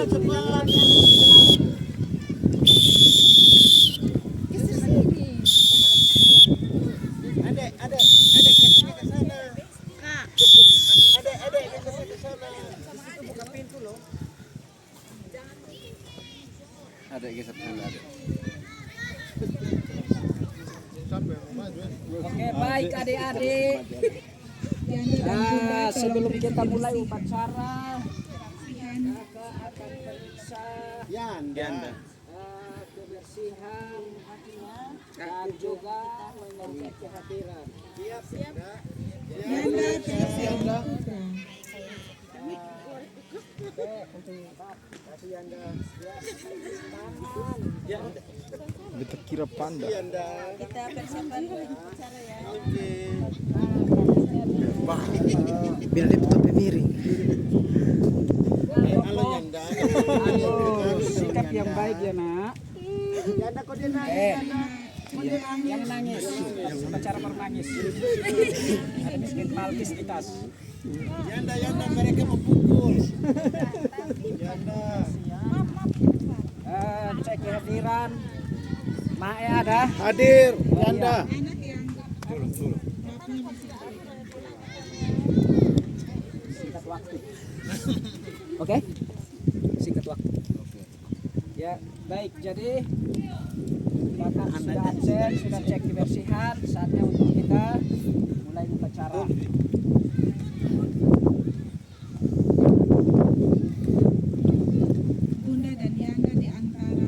cepat. Adek, kesini ke sana. Adek, kesini ke sana. Itu buka pintu loh. Adek geser sana adek. Oke, baik adik-adik. Nah, sebelum kita mulai upacara, kakak akan periksa Yanda. kebersihan hatinya dan juga mengecek kehadiran. Siap. Oke, kasih Yanda. Tangan. Beta kira panda. Yanda. Kita persiapan upacara ya. Oke. Wah, biar dia betul miring. Halo Yanda. Sikap yang baik ya nak. Yanda kok dia nangis? Yang nangis, upacara menangis. Ada miskin malkis di tas. Yanda, mereka mau pukul. Yanda. Cek kehadiran. Mae ada. Hadir, Yanda. Singkat waktu. Oke? Singkat waktu. Ya, baik. Jadi kakak sudah absen, sudah cek kebersihan. Saatnya untuk kita mulai upacara. Bunda dan Yanda di antara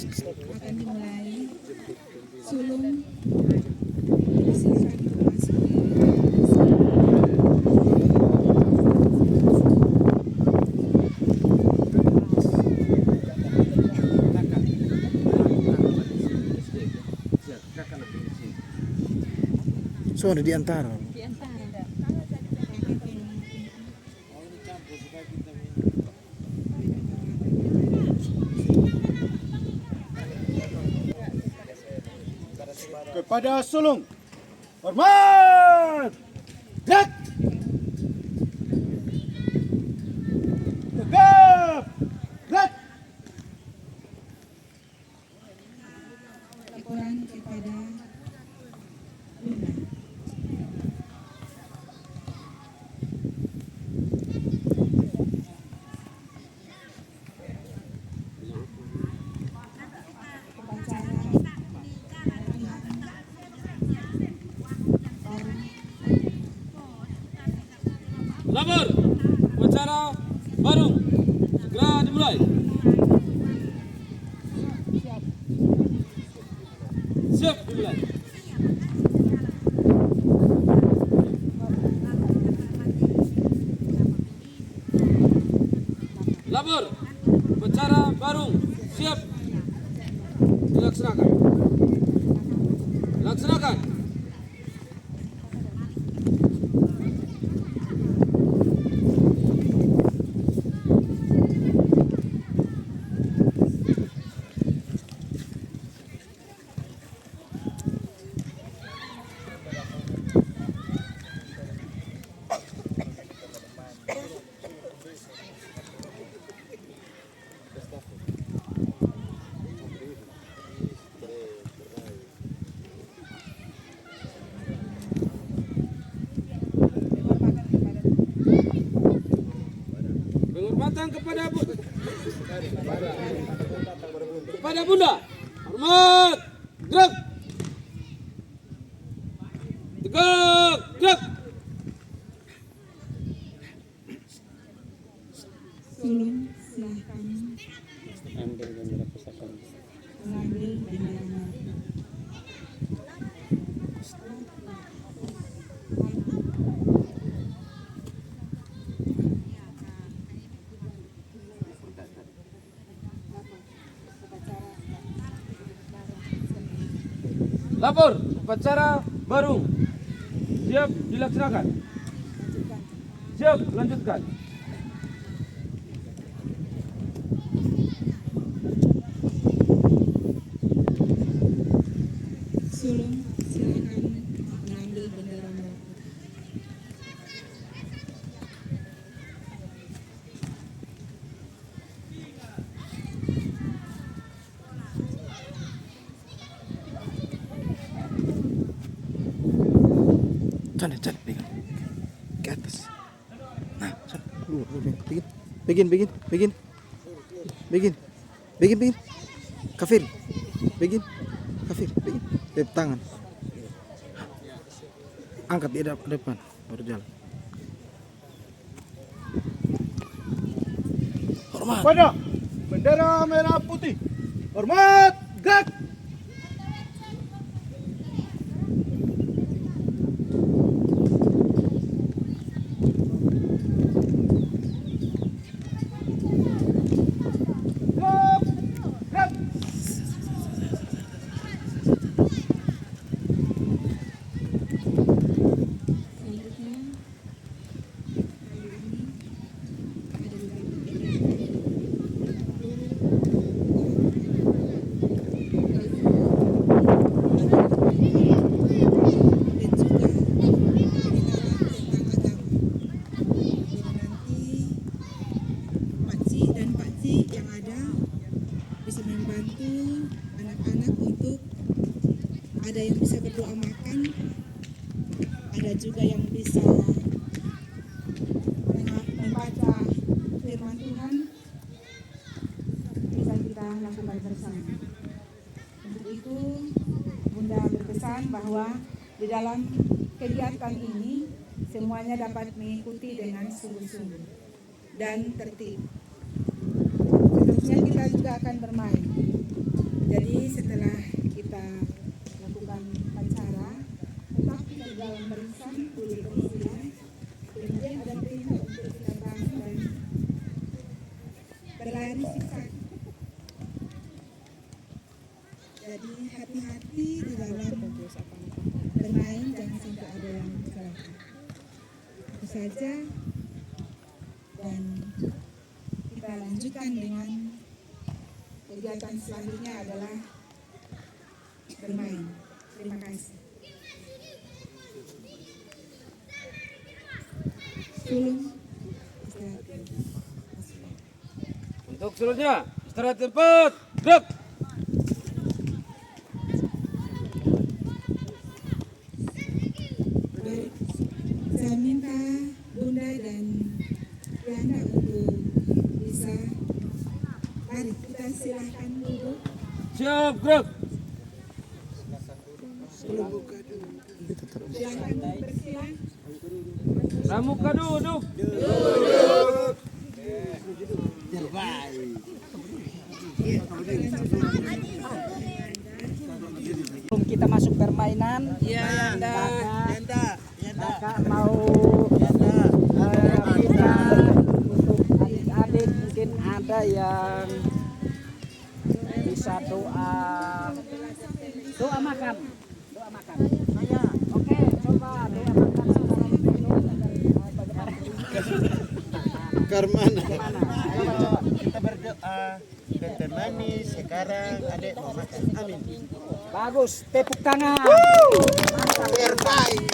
upacara akan dimulai. Sulung silakan memasuki So ada di antara. Kepada sulung. Hormat. Gerak. Tegap. Gerak. laporan kepada Bunda. Lapor, upacara baru segera dimulai. Siap dimulai. Lapor, upacara baru siap dilaksanakan. Laksanakan. Penghormatan kepada Bunda. Hormat. Gerak. Tegak. Gerak. Sulung silahkan mengambil bendera merah. Lapor, upacara baru. Siap Siap, dilaksanakan. Siap, lanjutkan. Sulung, silakan mengambil bendera merah. Sana, pegang. Ke atas. Nah, sana. Keluar, begin. Begin. Kafir. Begin. Tepuk tangan. Angkat di depan, baru jalan. Hormat. Pada bendera merah putih. Hormat, gerak. Gerak, gerak. Selanjutnya, kali ini ada beberapa bendera. Dan juga pengenalan tentang agama. Jadi nanti pakcik dan pakcik yang ada bisa membantu anak-anak untuk ada yang bisa berdoa makan, ada juga yang bisa membaca firman Tuhan, bisa kita lakukan bersama. Untuk itu, Bunda berpesan bahwa di dalam kegiatan ini semuanya dapat mengikuti dengan sungguh-sungguh dan tertib. Seterusnya kita juga akan bermain. Jadi setelah kita lakukan upacara, tetap kita dalam barisan, boleh beristirahat. Kemudian ada perintah untuk kita bangun dan berlari zigzag. Jadi hati-hati di dalam bermain, jangan sampai ada yang celaka. Itu saja, dan kita lanjutkan dengan kegiatan selanjutnya adalah bermain. Terima kasih. Sulung, istirahat. Untuk selanjutnya, istirahat tempat. Gerak. Baik, saya minta Bunda dan Yana untuk bisa mari kita silahkan duduk. Siap, gerak. Silahkan bersilah. Pramuka duduk. Sebelum kita masuk permainan, kakak mau minta untuk adik-adik mungkin ada yang bisa doa makan. Oke, coba doa makan Karmana. Coba. Kita berdoa dan temani sekarang adik mau makan. Amin. Bagus, tepuk tangan. Terbaik.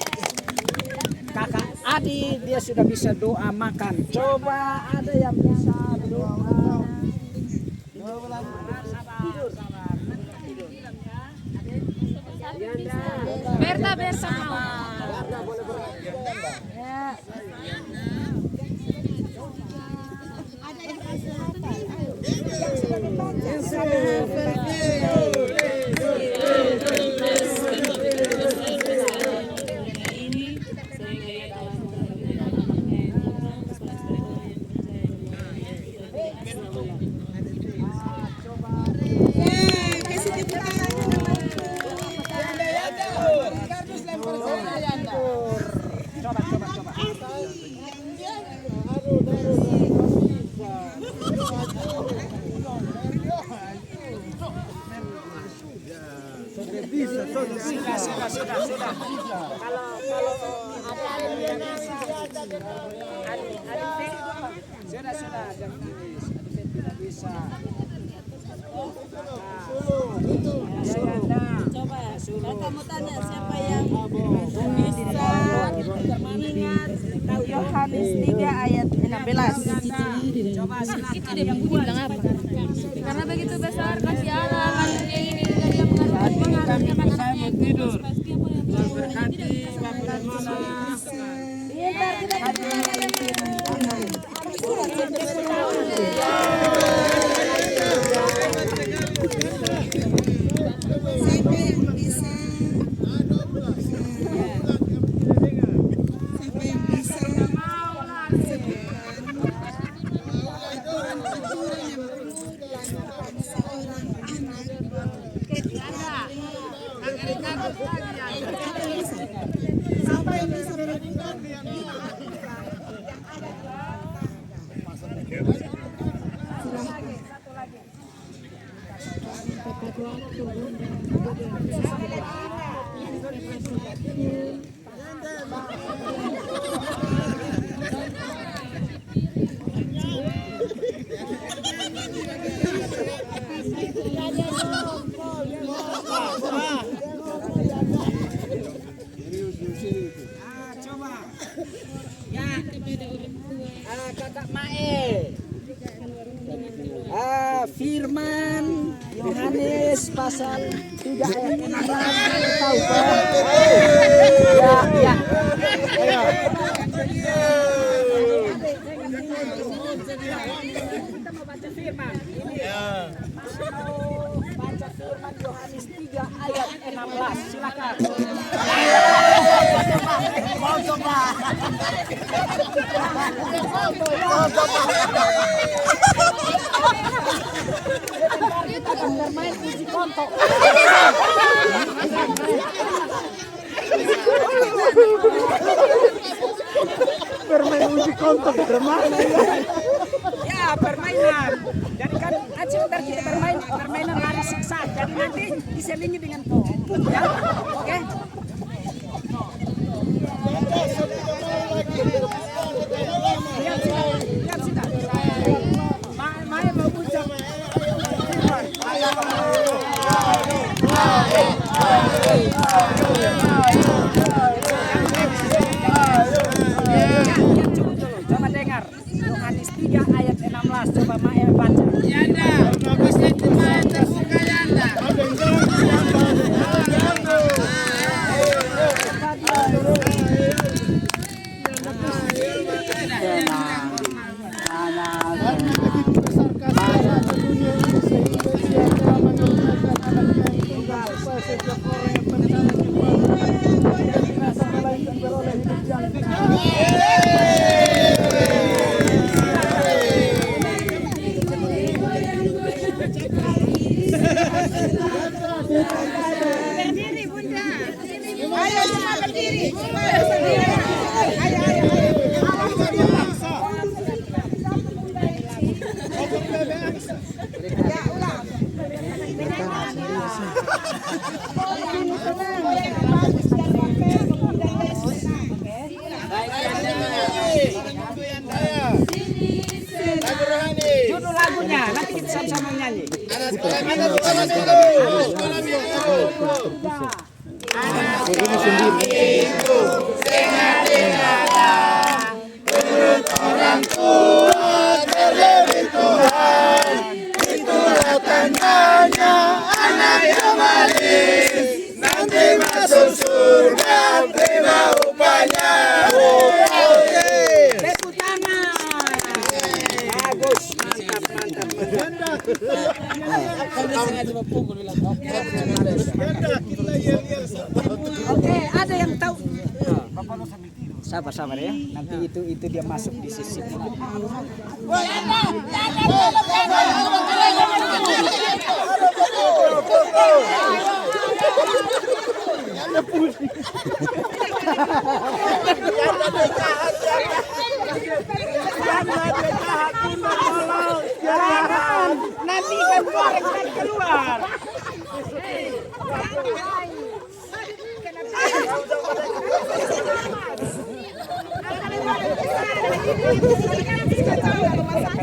Kakak Adi dia sudah bisa doa makan. Coba ada yang bisa doa. Berta bersama. Ya. Sudah. Kalau Sudah, jangan nangis. Adik tidak bisa. Coba ya, kamu tanya siapa yang bisa mengingat Yohanes 3 ayat 16. Coba silakan. Itu dia bilang apa? Karena begitu besar kasih Allah karunia ini dari yang menghargai Saya mau tidur. Berkati Bapak dan Mama. Kakak Mae. Firman Yohanes pasal 3 ayat 16 tahu kan? Ya. Ayo. Kita mau baca firman. Mau baca firman Yohanes 3 ayat 16. Silakan. Mau coba. Kita akan bermain uji kontok. Bermain uji kontak, bermain. Ya, permainan. Jadi kan acil ntar kita permainan lari siksa. Jadi nanti diselingi dengan kau. Ya, oke? Lihat sini. Maya mau ucap. Coba dengar Yohanes 3 ayat 16. Coba Maya baca. Berdiri Bunda. Ayo semua berdiri. Ayo. Ya ulang. Judul lagunya nanti kita sama-sama nyanyi. Tepuk tangan. Bagus, mantap. Oke, ada yang tahu? Sabar ya. Nanti itu dia masuk di sisi. Jangan, nanti kan goreng dan keluar.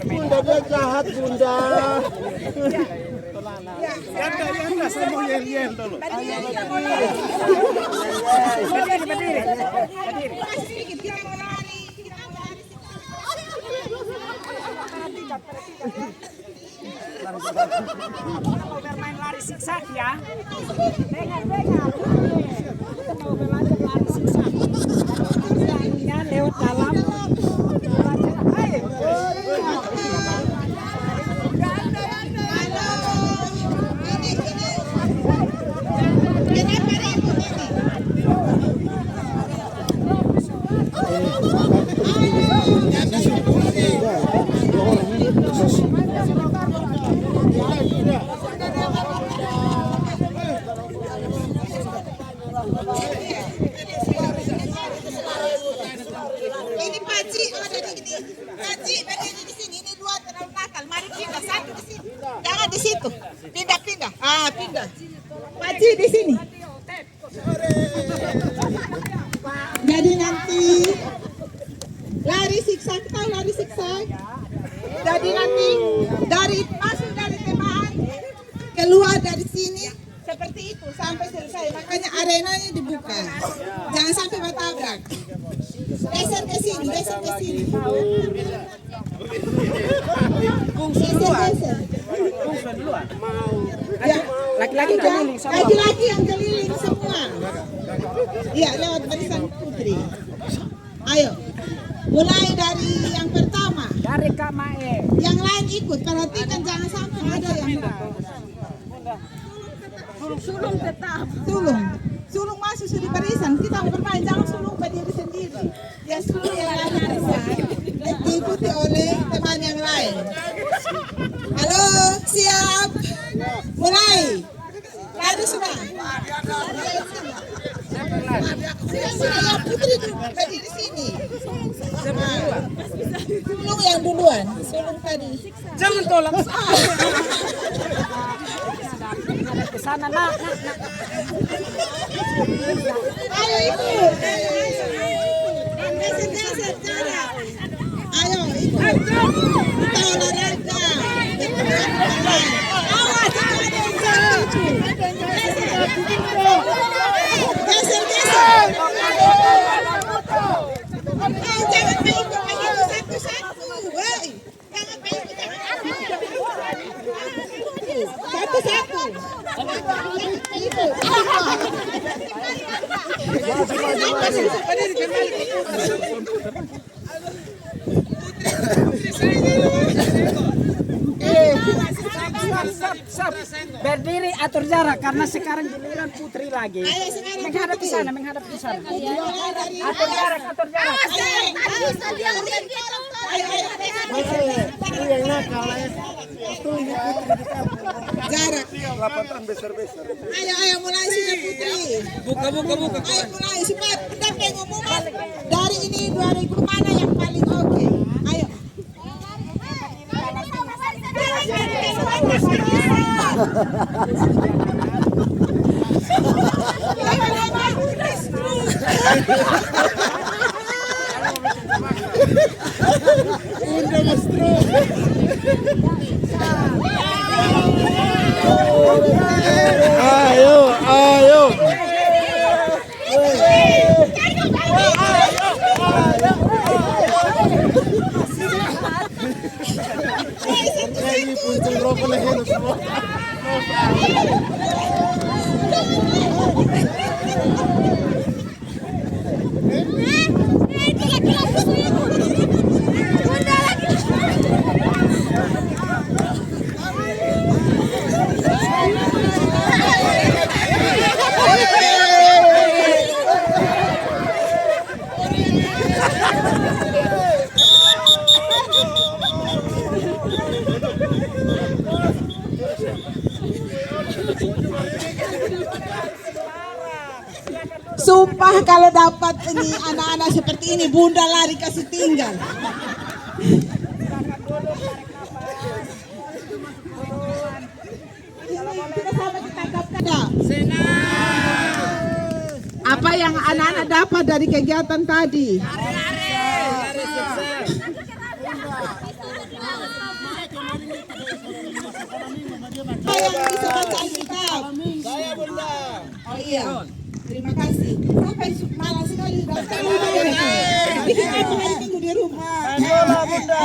Bunda dia jahat Bunda. Anda saya mau yen dulu. Berdiri. Mau bermain lari siksak ya. Dengar. Kita mau belajar lari siksak. Jalannya lewat dalam. Ini Paci, ada di sini. Paci, berdiri di sini. Ini dua terlalu nakal. Mari pindah satu di sini. Jangan di situ. Pindah. Pindah. Paci di sini. Jadi nanti lari siksak, tahu lari siksak. Jadi nanti masuk dari teman, keluar dari sini seperti itu sampai selesai. Makanya arenanya dibuka. Jangan sampai bertabrak. Geser ke sini. Geser. Ya, laki-laki yang keliling semua. Iya, lewat barisan putri. Ayo, mulai dari yang pertama. Dari Kak Mae. Yang lain ikut, perhatikan jangan sampai ada yang sulung tetap. Sulung masuk sudah barisan. Kita mau bermain, jangan sulung berdiri sendiri. Ya sulung yang lain barisan diikuti oleh teman yang lain. Halo, siap. Mulai. Lari semua. Siap, putri berdiri sini. Sulung yang duluan. Sulung tadi. Jangan tolak. Ke sana nak. Ayo ikut. Geser jarak. Ayo ikut. Kita olahraga. Awas ada yang jatuh. Geser. Jangan ikut begitu satu-satu. Jangan ikut. Satu-satu. Stop. Berdiri atur jarak karena sekarang giliran putri lagi. Menghadap ke sana. Atur jarak. Yang nakal Jarak. Lapatan besar-besar. Ayo mulai sudah putri. Buka. Ayo mulai supaya pendamping umum dari ini 2000 mana yang paling oke. Ayo. Bunda Mastro. Ayo. Ini puntung rokok leher semua. Sumpah kalau dapat ini anak-anak seperti ini, Bunda lari kasih tinggal. Apa yang anak-anak dapat dari kegiatan tadi? yang bisa baca Alkitab? Saya Bunda. Oh iya. Terima kasih. Sampai malas sekali daftar bikin apa lagi kamu di rumah? Bola Bunda.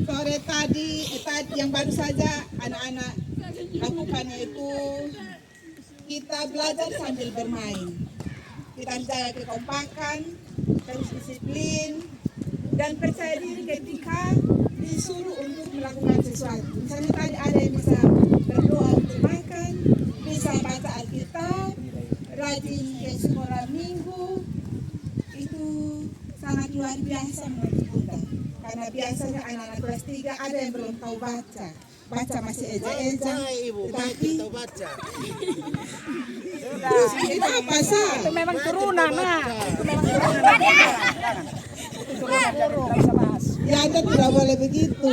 Sore tadi yang baru saja anak-anak lakukannya itu kita belajar sambil bermain. Kita jaga kekompakan, terus disiplin, dan percaya diri ketika disuruh untuk melakukan sesuatu. Misalnya tadi ada yang bisa berdoa untuk makan, bisa baca Alkitab, rajin ke sekolah minggu, itu sangat luar biasa menurut Bunda. Karena biasanya anak-anak kelas 3 ada yang belum tahu baca. Baca masih eja-eja, tetapi Tahu baca. itu apa sah? Itu memang turunan, nah. Itu memang turunan. Itu turunan dari bisa bahas. Ya Anda tidak boleh begitu.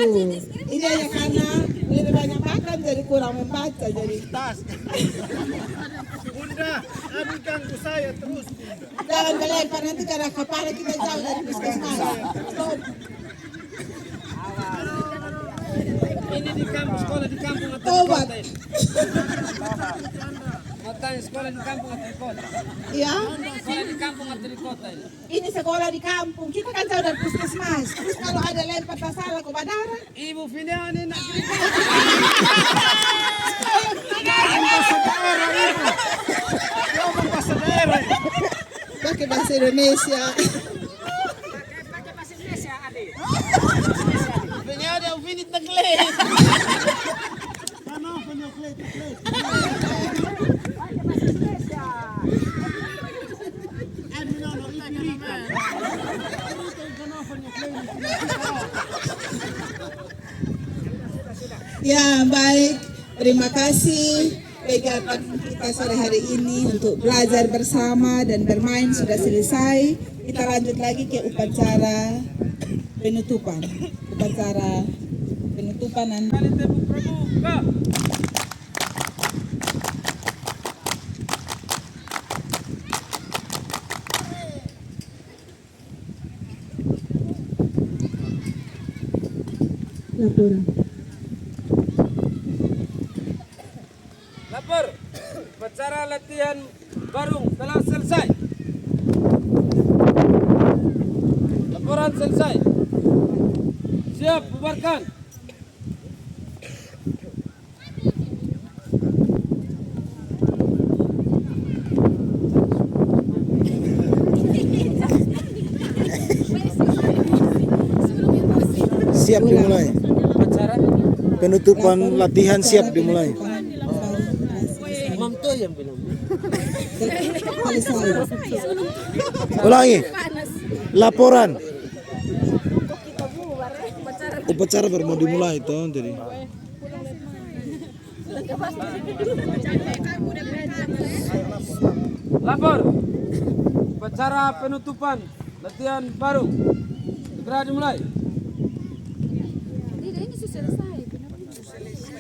Ini hanya karena lebih banyak makan jadi kurang membaca. Jadi Tas. Bunda, adukan saya terus Bunda. jangan melempar nanti karena kepala kita jauh dari puskesmas. Stop. Ini di kampung, sekolah di kampung atau di Tobat. kota ini? Makanya sekolah di kampung atau di kota? Ya, Sekolah di kampung atau di kota ini? ini sekolah di kampung. Kita kan jauh dari puskesmas. Terus kalau ada lempar tak salah ke bandara. Ibu Filia ini nak Pakai bahasa Indonesia. Pakai bahasa Indonesia, Adik. Sebenarnya ada Ufinit Tagle. Pakai bahasa Indonesia. Ya, baik. Terima kasih. Kegiatan kita sore hari ini untuk belajar bersama dan bermain sudah selesai. Kita lanjut lagi ke upacara penutupan. Upacara penutupan dan Kali tepuk pramuka. laporan. Lapor. Upacara latihan barung telah selesai. Laporan selesai. Siap, bubarkan. Siap dimulai. Upacara Penutupan latihan siap dimulai. Imam tuh yang bilang. Ulangi. Laporan. Upacara baru mau dimulai toh jadi. Lapor. Upacara penutupan latihan baru segera dimulai.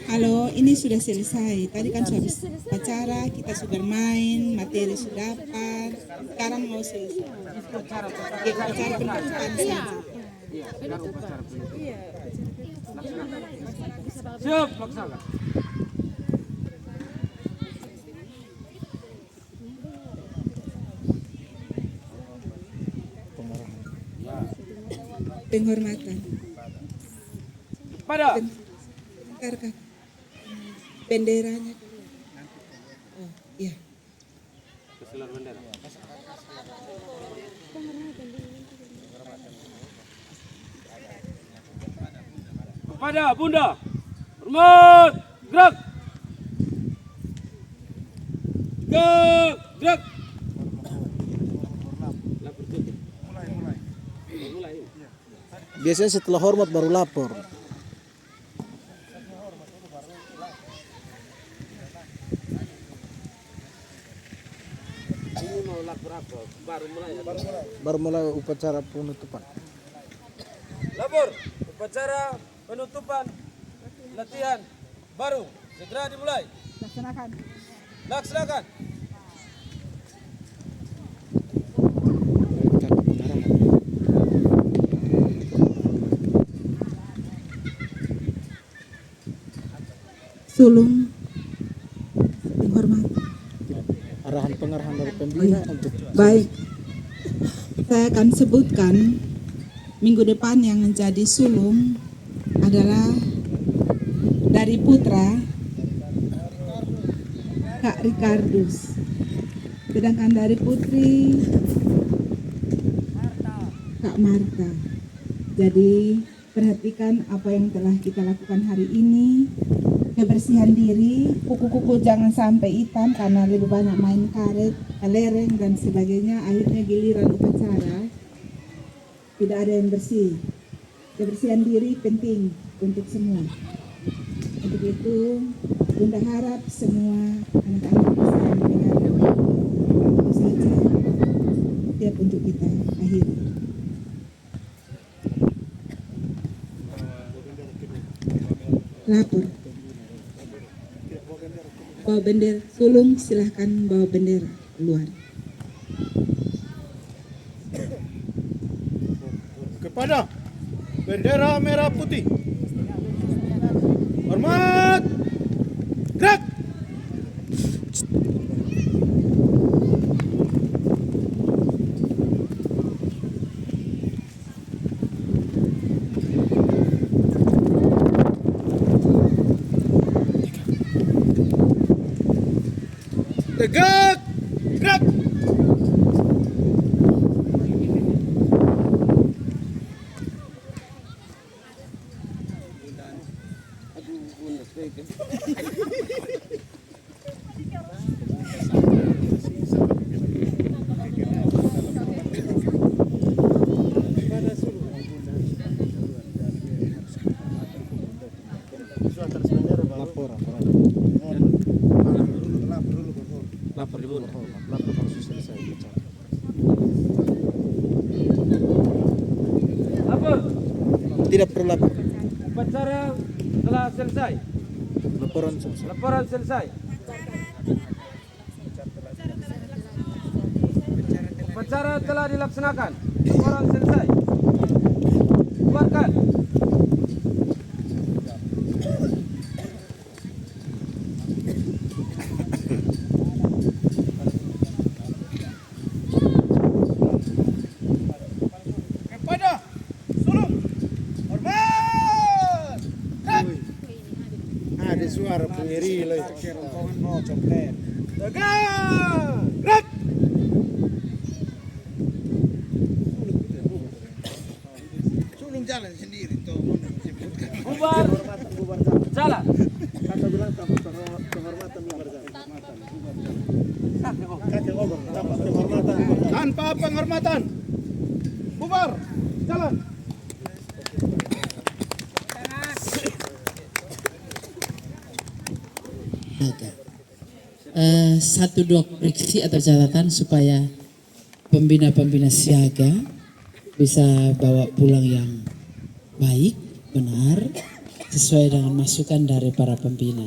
Halo, ini sudah selesai. Tadi kan sudah habis upacara, kita sudah bermain, materi sudah dapat. Sekarang mau selesai. Upacara penutupan saja. Siap, laksana. Penghormatan. Pada Bentar, Kak. Benderanya. Oh, iya. kepada Bunda. Hormat, gerak. Gerak. Biasanya setelah hormat baru lapor. Ini mau lapor apa? Baru mulai upacara penutupan. Lapor, upacara penutupan latihan baru segera dimulai. Laksanakan. Laksanakan. sulung penghormatan. Arahan pengarahan dari pembina untuk Baik, saya akan sebutkan minggu depan yang menjadi sulung adalah dari putra Kak Ricardus, sedangkan dari putri Kak Marta. Jadi perhatikan apa yang telah kita lakukan hari ini. Kebersihan diri, kuku-kuku jangan sampai hitam karena lebih banyak main karet, kelereng dan sebagainya. Akhirnya giliran upacara tidak ada yang bersih. Kebersihan diri penting untuk semua. Untuk itu Bunda harap semua anak-anak bisa mendengar itu saja. Siap untuk kita akhiri. Lapor. Bawa bendera, sulung silahkan bawa bendera keluar. kepada bendera merah putih. Hormat. Gerak. Tegak. Gerak. lapor dulu, lapor langsung selesai upacara. Lapor. Tidak perlu lapor. Upacara telah selesai. Laporan selesai. Laporan selesai. Upacara telah dilaksanakan. Laporan selesai. Bubarkan. Kepada sulung. Hormat. Ada suara peniri lah. Tegak. Gerak. Sulung jalan sendiri tuh. Bubar. Jalan. Kata bilang tanpa penghormatan bubar jalan. Kata ngomong tanpa penghormatan. Tanpa penghormatan. Bubar. Jalan. Satu dua koreksi atau catatan supaya pembina-pembina siaga bisa bawa pulang yang baik, benar, sesuai dengan masukan dari para pembina.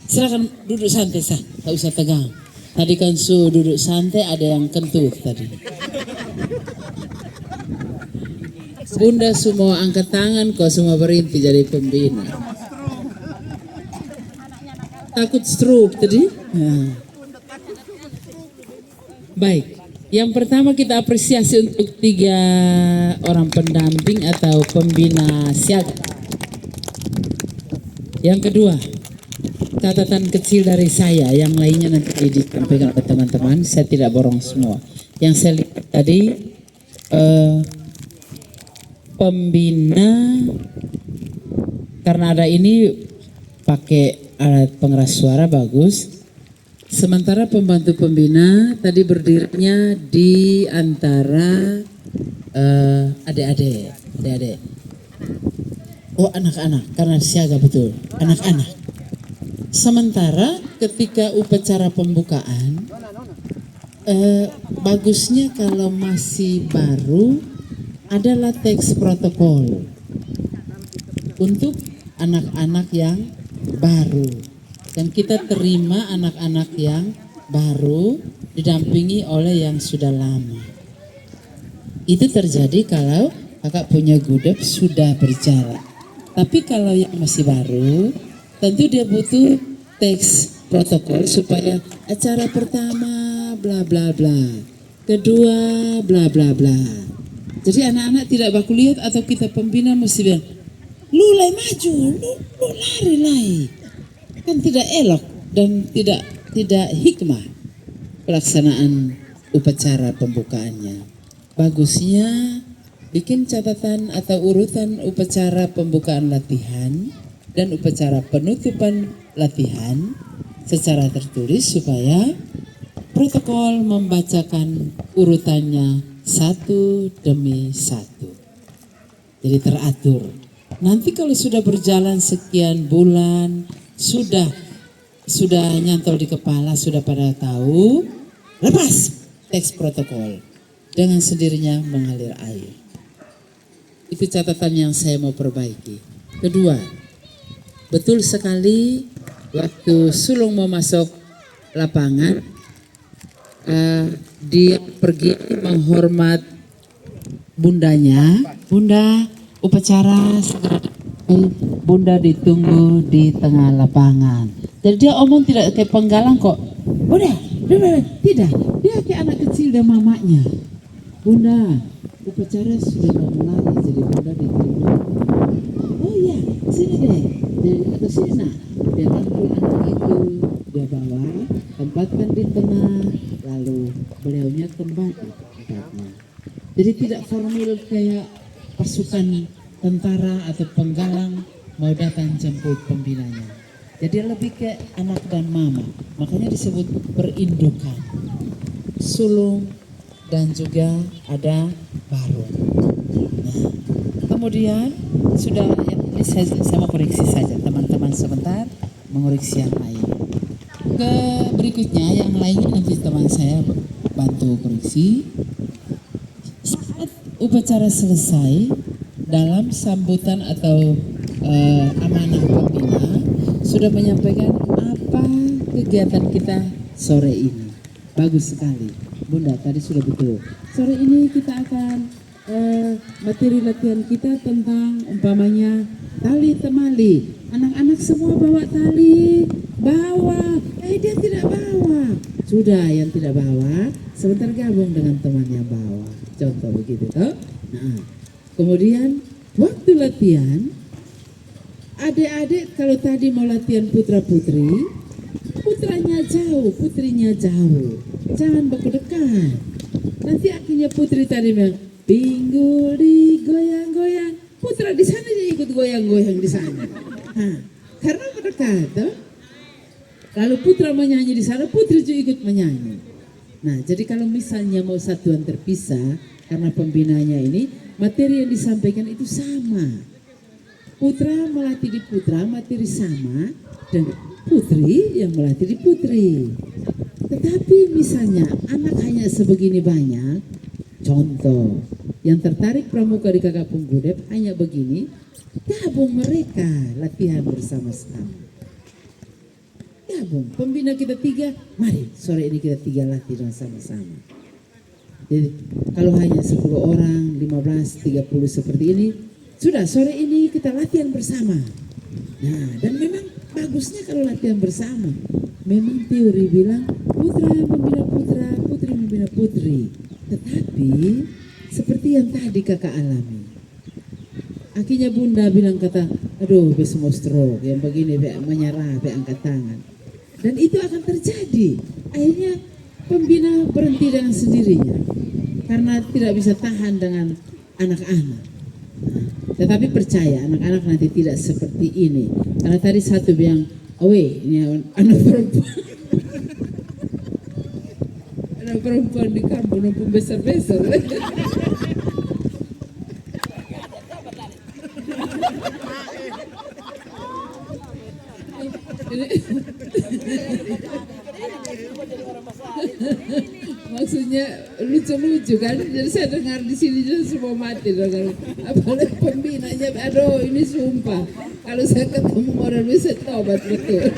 Silakan duduk santai sah, tak usah tegang. Tadi kan duduk santai, ada yang kentut tadi. Bunda semua angkat tangan, kau semua berhenti jadi pembina. Takut stroke tadi? Nah. Baik, yang pertama kita apresiasi untuk 3 orang pendamping atau pembina siaga. Yang kedua, catatan kecil dari saya, yang lainnya nanti disampaikan oleh teman-teman, saya tidak borong semua. Yang saya lihat tadi, pembina, karena ada ini pakai alat pengeras suara bagus. Sementara pembantu pembina tadi berdirinya di antara adik-adik. Oh, anak-anak, karena siaga betul, anak-anak. Sementara ketika upacara pembukaan, bagusnya kalau masih baru adalah teks protokol untuk anak-anak yang baru. Dan kita terima anak-anak yang baru didampingi oleh yang sudah lama. Itu terjadi kalau kakak punya gudeg sudah berjalan. Tapi kalau yang masih baru, tentu dia butuh teks protokol supaya acara pertama bla bla bla, kedua bla bla bla. Jadi anak-anak tidak baku lihat atau kita pembina mesti bilang, lu lai maju, lu lari lai. Kan tidak elok dan tidak hikmah pelaksanaan upacara pembukaannya. Bagusnya bikin catatan atau urutan upacara pembukaan latihan dan upacara penutupan latihan secara tertulis supaya protokol membacakan urutannya satu demi satu. Jadi teratur. Nanti kalau sudah berjalan sekian bulan, sudah nyantol di kepala, sudah pada tahu, lepas teks protokol. Dengan sendirinya mengalir air. Itu catatan yang saya mau perbaiki. Kedua, betul sekali waktu sulung mau masuk lapangan, dia pergi menghormat bundanya. Bunda, upacara segera Bunda ditunggu di tengah lapangan. Jadi dia omong tidak kayak penggalang kok. Bunda, tidak. Dia kayak anak kecil dan mamanya. Bunda, upacara sudah mulai, jadi Bunda ditunggu. Oh iya, sini deh. Atau sini nak. Dia rangkul anak itu, dia bawa, tempatkan di tengah, lalu beliaunya kembali ke tempatnya. Jadi tidak formal kayak pasukan tentara atau penggalang mau datang jemput pembinanya. Jadi lebih ke anak dan mama, makanya disebut perindukan. Sulung dan juga ada barung. Nah, kemudian sudah ini saya mau koreksi saja teman-teman sebentar mengoreksi yang lain. Ke berikutnya yang lainnya nanti teman saya bantu koreksi. Saat upacara selesai dalam sambutan atau amanah pembina sudah menyampaikan apa kegiatan kita sore ini. Bagus sekali. Bunda tadi sudah betul. Sore ini kita akan materi latihan kita tentang umpamanya tali temali. Anak-anak semua bawa tali, bawa. Dia tidak bawa. Sudah yang tidak bawa, sebentar gabung dengan teman yang bawa. Contoh begitu toh. Nah, kemudian waktu latihan, adik-adik kalau tadi mau latihan putra-putri, putranya jauh, putrinya jauh. Jangan berdekat. Nanti akhirnya putri tadi bilang, pinggul digoyang-goyang. Putra di sana dia ikut goyang-goyang di sana. Karena berdekat. Toh? Lalu putra menyanyi di sana, putri juga ikut menyanyi. Nah, jadi kalau misalnya mau satuan terpisah, karena pembinanya ini, materi yang disampaikan itu sama. Putra melatih di putra, materi sama, dan putri yang melatih di putri. Tetapi misalnya anak hanya sebegini banyak, contoh, yang tertarik pramuka di Kakak Punggudep hanya begini, gabung mereka latihan bersama-sama. Gabung, pembina kita 3, mari sore ini kita 3 latihan sama-sama. Jadi kalau hanya 10 orang, 15, 30 seperti ini, sudah sore ini kita latihan bersama. Nah, dan memang bagusnya kalau latihan bersama. Memang teori bilang putra membina putra, putri membina putri. Tetapi seperti yang tadi kakak alami. Akhirnya bunda bilang kata, aduh besok mau stroke, yang begini menyerah, angkat tangan. Dan itu akan terjadi. Akhirnya pembina berhenti dengan sendirinya. Karena tidak bisa tahan dengan anak-anak. Nah, tetapi percaya anak-anak nanti tidak seperti ini. Karena tadi satu bilang, oh ini anak perempuan. Anak perempuan di kampung pun besar-besar. Maksudnya lucu-lucu kan, jadi saya dengar di sini juga semua mati dengar. Apalagi pembinanya, aduh ini sumpah kalau saya ketemu orang bisa tobat betul.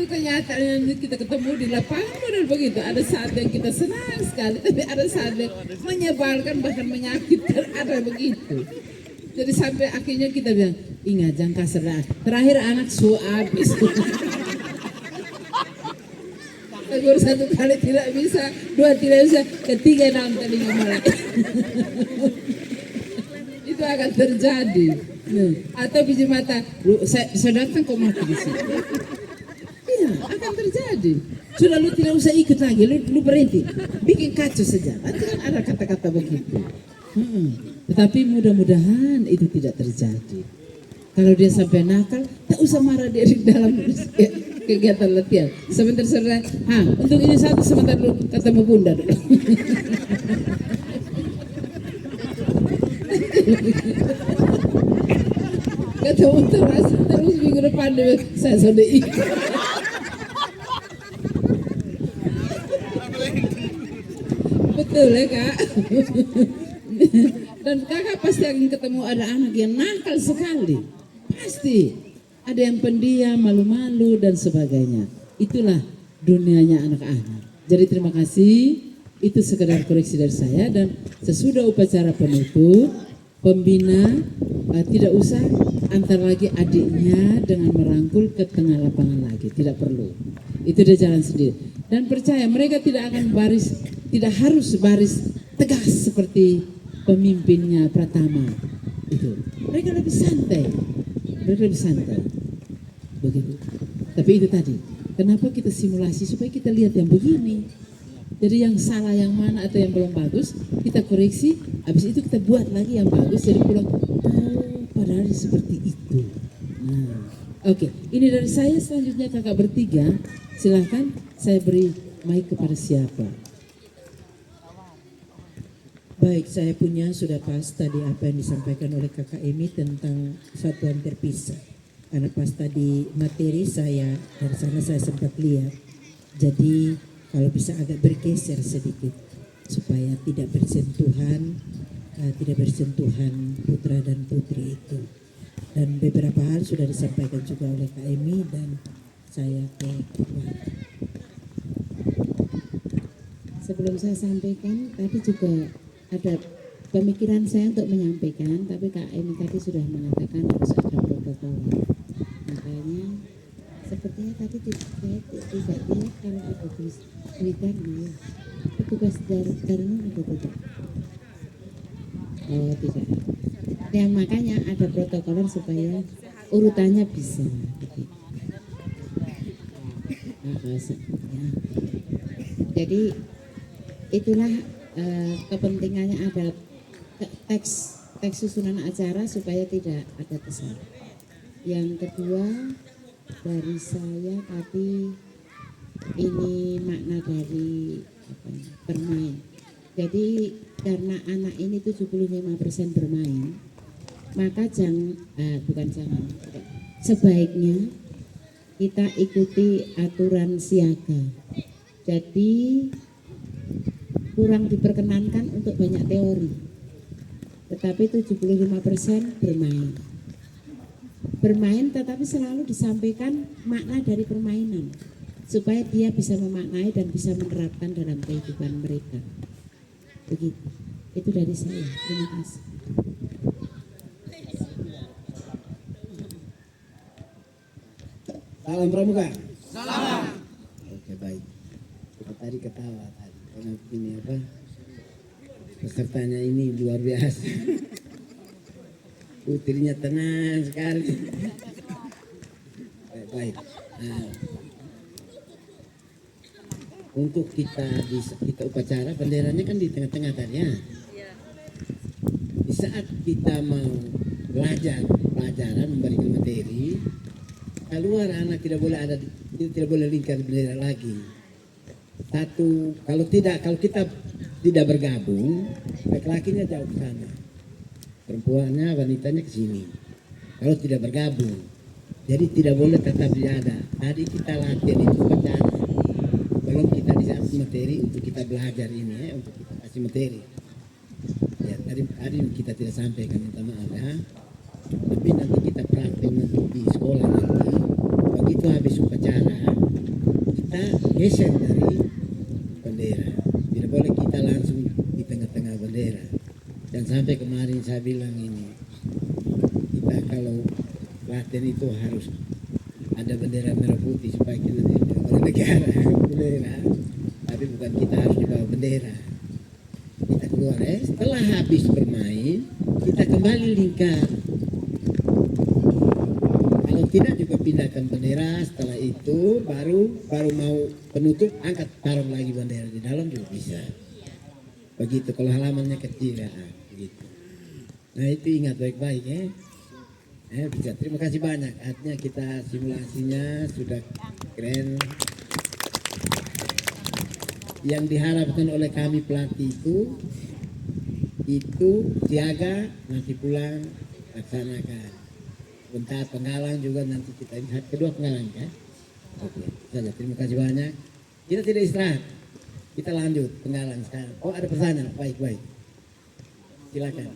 itu kenyataan. kenyataannya kita ketemu di lapangan model begitu. Ada saat yang kita senang sekali, tapi ada saat yang menyebalkan bahkan menyakitkan, ada begitu. Jadi sampai akhirnya kita bilang, ingat jangka serah. Terakhir anak su habis. Tegur satu kali tidak bisa, dua tidak bisa, ketiga dalam telinga mulai. Itu akan terjadi. Atau biji mata, saya datang kok mati di sini. Iya, akan terjadi. Sudah lu tidak usah ikut lagi, lu berhenti. Bikin kacau saja. Nanti kan ada kata-kata begitu. Tetapi mudah-mudahan itu tidak terjadi. Kalau dia sampai nakal, tak usah marah dia di dalam kegiatan latihan. Sebentar saudara, untuk ini satu sebentar dulu ketemu bunda dulu. Ketemu terus minggu depan saya sudah ikut. Betul ya kak. Dan kakak pasti akan ketemu ada anak yang nakal sekali. Pasti ada yang pendiam, malu-malu dan sebagainya. Itulah dunianya anak-anak. Jadi terima kasih. Itu sekedar koreksi dari saya. Dan sesudah upacara penutup, pembina tidak usah antar lagi adiknya dengan merangkul ke tengah lapangan lagi. Tidak perlu. Itu dia jalan sendiri. Dan percaya mereka tidak akan baris, tidak harus baris tegas seperti pemimpinnya Pratama. Itu. Mereka lebih santai. Begitu. Tapi itu tadi, kenapa kita simulasi supaya kita lihat yang begini. Jadi yang salah yang mana atau yang belum bagus, kita koreksi, habis itu kita buat lagi yang bagus, jadi pulang, padahal seperti itu. Nah, oke. Ini dari saya, selanjutnya kakak bertiga, silahkan saya beri mic kepada siapa. Baik, saya punya sudah pas tadi apa yang disampaikan oleh kakak Emi tentang satuan terpisah. Karena pas tadi materi saya, dari sana saya sempat lihat. Jadi kalau bisa agak bergeser sedikit supaya tidak bersentuhan putra dan putri itu. Dan beberapa hal sudah disampaikan juga oleh Kak Emi dan saya ke Ketua. Sebelum saya sampaikan, tadi juga ada pemikiran saya untuk menyampaikan, tapi Kak Emi tadi sudah mengatakan harus ada protokol. Makanya sepertinya tadi saya tidak lihat kalau ada tulisan petugas dari mana ada tidak? Oh tidak. Ya makanya ada protokoler supaya urutannya bisa. Jadi itulah kepentingannya ada teks susunan acara supaya tidak ada kesalahan. Yang kedua dari saya tadi ini makna dari bermain. Jadi karena anak ini 75% bermain, maka sebaiknya kita ikuti aturan siaga. Jadi kurang diperkenankan untuk banyak teori, tetapi 75% bermain tetapi selalu disampaikan makna dari permainan supaya dia bisa memaknai dan bisa menerapkan dalam kehidupan mereka. Begitu, itu dari saya. Terima kasih. Salam Pramuka. Salam. Oke baik. Tadi ketawa tadi. Karena ini apa? Pesertanya ini luar biasa. Putrinya tenang sekali. Baik. Nah, untuk kita upacara benderanya kan di tengah-tengah tadi ya. Di saat kita mau pelajaran memberikan materi, keluar anak tidak boleh lingkar bendera lagi. Satu, kalau kita tidak bergabung, laki-lakinya jauh ke sana, perempuannya, wanitanya ke sini. Kalau tidak bergabung, jadi tidak boleh tetap ada. Tadi kita latihan itu upacara, belum kita dikasih materi untuk kita belajar ini ya, untuk kita kasih materi. Ya tadi kita tidak sampaikan, minta maaf ya. Tapi nanti kita praktek nanti di sekolah nanti. Begitu habis upacara, geser dari bendera. Tidak boleh kita langsung di tengah-tengah bendera. Dan sampai kemarin saya bilang ini, kita kalau latihan itu harus ada bendera merah putih supaya kita tidak oleh negara bendera. Tapi bukan kita harus dibawa bendera. Kita keluar setelah habis bermain kita kembali lingkar. Kalau tidak juga pindahkan bendera. Setelah itu baru mau penutup angkat taruh lagi bendera di dalam juga bisa. Begitu kalau halamannya kecil ya begitu. Nah itu ingat baik-baik ya. Bisa. Terima kasih banyak. Artinya kita simulasinya sudah keren. Yang diharapkan oleh kami pelatih itu siaga, nanti pulang laksanakan. Bentar penggalang juga nanti kita lihat kedua penggalang ya. Oke, saja. Terima kasih banyak. Kita tidak istirahat. Kita lanjut penggalang sekarang. Oh ada pesanan, baik. Silakan.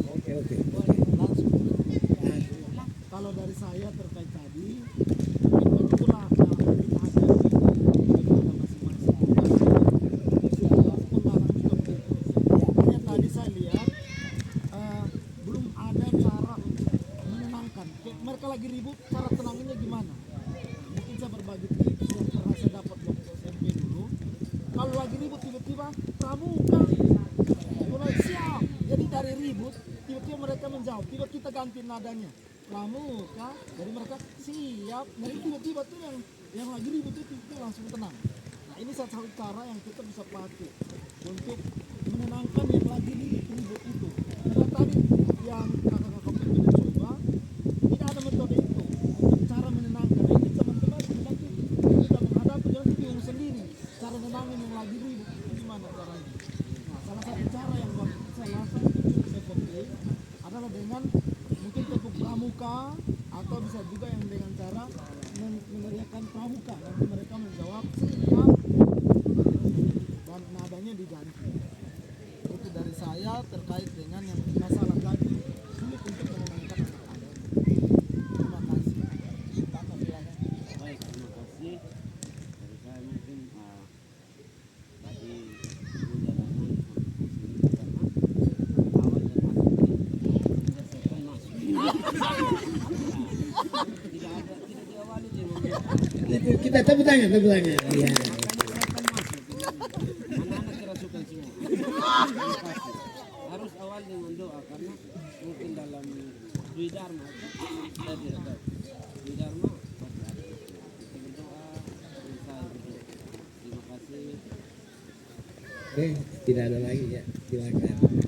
Oke. Kalau dari saya terkait tadi, itulah kita hanya tadi saya lihat belum ada cara menenangkan. Mereka lagi ribut, cara tenanginnya gimana? Mungkin saya berbagi tips yang pernah saya dapat waktu SMP dulu. Kalau lagi ribut tiba-tiba pramuka, mulai siap. Jadi dari ribut tiba-tiba mereka menjawab, tiba kita ganti nadanya pramuka, jadi mereka siap. Jadi tiba-tiba tuh yang lagi ribut itu langsung tenang. Nah ini satu cara yang kita bisa pakai untuk menenangkan yang lagi ribut itu. Karena tadi yang kakak-kakak itu coba tidak ada metode itu untuk cara menenangkan. Nah, ini teman-teman nanti kita menghadapi jangan bingung sendiri cara menenangin yang lagi ribut itu gimana caranya. Nah salah satu cara yang saya lakukan seperti adalah dengan mungkin tepuk pramuka atau bisa juga yang dengan cara meneriakkan pramuka, nanti mereka menjawab siap dan nadanya diganti. Itu dari saya terkait dengan yang masalah tadi sulit untuk menenangkan anak-anak. Terima kasih. Baik, terima kasih. Dari saya mungkin bagi Itu kita tepuk tangan ya. anak-anak kerasukan semua. Harus awal dengan doa karena mungkin dalam Dwi Dharma saya tidak tahu. Dwi Dharma pasti ada. Kita berdoa, selesai berdoa. Terima kasih. Oke, tidak ada lagi ya. Silakan. Ini.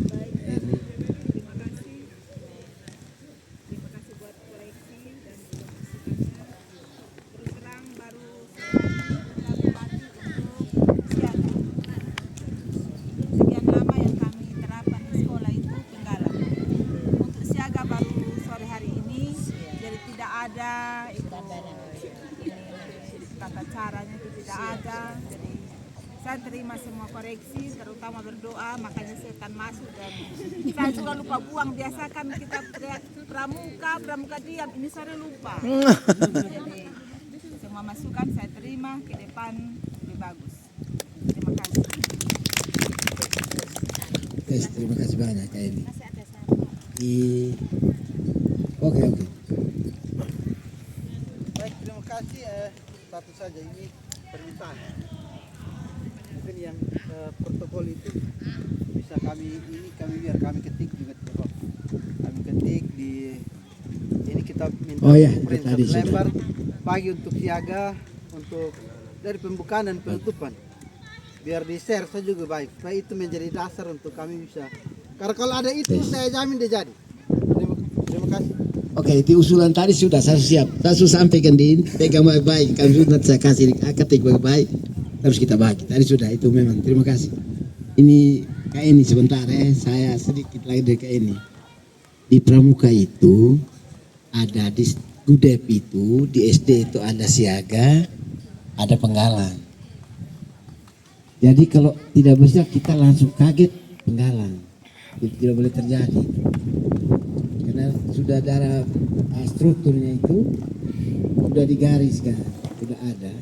Terima kasih buat koreksi dan juga masukannya. Terus terang baru sekian lama yang kami terapkan di sekolah itu penggalang. Untuk siaga baru sore hari ini, jadi tidak ada itu tata caranya itu tidak ada. Jadi saya terima semua koreksi, terutama berdoa, makanya saya akan masuk dan saya juga lupa buang. Biasa kan kita teriak pramuka diam, ini sore lupa. Jadi semua masukan saya terima, ke depan lebih bagus. Terima kasih. Tes, terima kasih banyak Kak Eni. Oke. Baik, terima kasih. Satu saja ini permintaan. Mungkin yang protokol itu bisa kami biar kami ketik juga tidak apa. Kami ketik di ini kita minta tadi lebar pagi untuk siaga untuk dari pembukaan dan penutupan. Biar di share saya juga baik. Supaya itu menjadi dasar untuk kami bisa. Karena kalau ada itu saya jamin dia jadi. Terima kasih. Oke, itu usulan tadi sudah saya siap. Saya sudah sampaikan di pegang baik-baik. Kami sudah saya kasih ketik baik-baik. Harus kita bagi. Tadi sudah itu memang. Terima kasih. Ini Kak Eni sebentar ya. Saya sedikit lagi dari Kak Eni. Di pramuka itu ada di Gudep itu di SD itu ada siaga, ada penggalang. Jadi kalau tidak bisa kita langsung kaget penggalang. Itu tidak boleh terjadi. Karena sudah ada strukturnya itu sudah digariskan, sudah ada